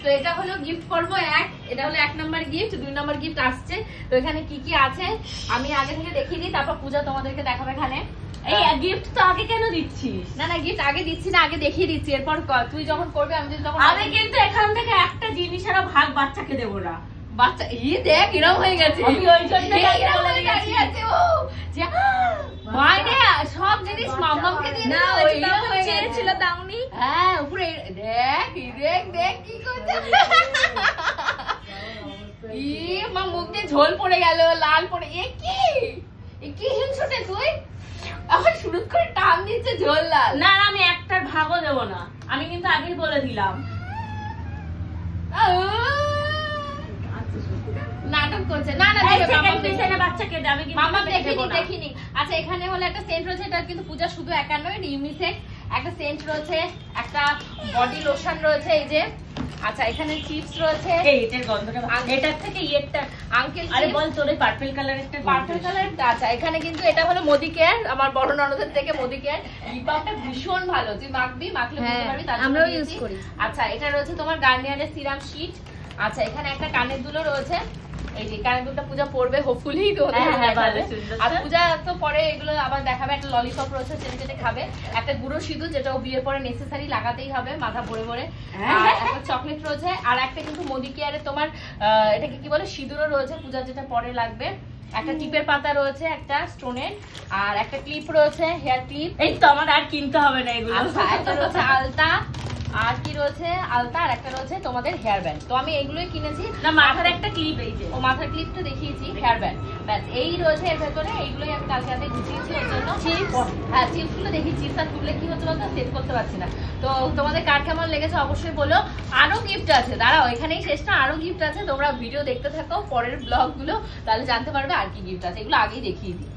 তো এটা হলো গিফট পর্ব 1, এটা হলো 1 নাম্বার গিফট। 2 নাম্বার গিফট আসছে। তো এখানে কি কি আছে আমি আগে থেকে দেখিয়ে দিই, তারপর পূজা তোমাদেরকে দেখাবে। এখানে এই গিফট তো আগে কেন দিচ্ছিস? না না, গিফট আগে দিচ্ছি না, আগে দেখিয়ে দিচ্ছি, এরপর তুই যখন করবি আমি তখন। আমি কিন্তু এখান থেকে একটা জিনিসের ভাগ বাচ্চাকে দেবো না। বাচ্চা দেখ এরকম হয়ে গেছে, আমি ওই জন্যই দাঁড়িয়ে আছে ও যে মাইনে সব জিনিস মামামকে দিয়ে না, দিল, ওই এরকম হয়ে চেয়েছিল গেছে। দাওনি। হ্যাঁ উপরে দেখ দেখ দেখ কি করছে। মা মুখ দিয়ে ঝোল পড়ে গেল, লাল পড়ে। এ কি হিংসুটে তুই, এখন শুরু করে টান দিচ্ছে ঝোল লাল। না আমি একটার ভাগও দেবো না, আমি কিন্তু আগেই বলে দিলাম। নাটক করছে। না না বাচ্চাকে দেবে, মামা দেখিনি। আচ্ছা এখানে হলো একটা সেন্ট রয়েছে, এটা কিন্তু পূজা শুধু একা নয়, ইউনিসেক্স একটা সেন্ট রয়েছে, একটা বডি লোশন রয়েছে এই যে। আচ্ছা এখানে চিপস রয়েছে, এটার গন্ধটা এটার থেকে ইয়েরটা আঙ্কেল। আরে বল তোর পার্পল কালারেরটা, পার্পল কালারটা। আচ্ছা এখানে কিন্তু এটা হলো মোদি কেয়ার, আমার বড় ননদের থেকে মোদি কেয়ার। লিপ বামটা ভীষণ ভালো, তুই মাখবি, মাখলে বুঝতে পারবি। আমরাও ইউজ করি। আচ্ছা এটা রয়েছে তোমার গার্নিয়ারের সিরাম শীট। আচ্ছা এখানে একটা কানের দুলো রয়েছে, এই যে কানের দুলটা পূজা পড়বে হোপফুলি। তো আর পূজা তো পরে এগুলো আবার দেখাবে। একটা ললিপপ রয়েছে, চেটে খাবে। একটা গুঁড়ো সিঁদুর, যেটা ও বিয়ের পরে নেসেসারি লাগাতেই হবে মাথা ভরে ভরে। আর একটা চকলেট রয়েছে, আর একটা কিন্তু মোদি কেয়ারে তোমার এটাকে কি বলে সিঁদুরও রয়েছে, পূজা যেটা পরে লাগবে। একটা টিপের পাতা রয়েছে, একটা স্টোনের, আর একটা ক্লিপ রয়েছে, হেয়ার ক্লিপ। এই তো আমার আর কিনতে হবে না এগুলো। আচ্ছা একটা রয়েছে আলতা, আর কি রয়েছে আলতা, আর একটা রয়েছে তোমাদের হেয়ার ব্যান্ড। তো আমি এগুলোই কিনেছি। না মাথার একটা ক্লিপ, এই যে ও মাথার ক্লিপটা দেখিয়েছি, হেয়ার ব্যান্ড, ব্যাস এই রয়েছে এর ভেতরে। এইগুলোই আমি কালকে রাতে গুছিয়েছি ওর জন্য। হ্যাঁ চিপস গুলো দেখি, চিপস আর তুললে কি হচ্ছে বলতো, সেট করতে পারছি না। তো তোমাদের কার কেমন লেগেছে অবশ্যই বলো। আরো গিফট আছে, দাঁড়াও এখানেই শেষ না, আরো গিফট আছে। তোমরা ভিডিও দেখতে থাকো পরের ব্লগ গুলো, তাহলে জানতে পারবে আর কি গিফট আছে। এগুলো আগেই দেখিয়ে দিই।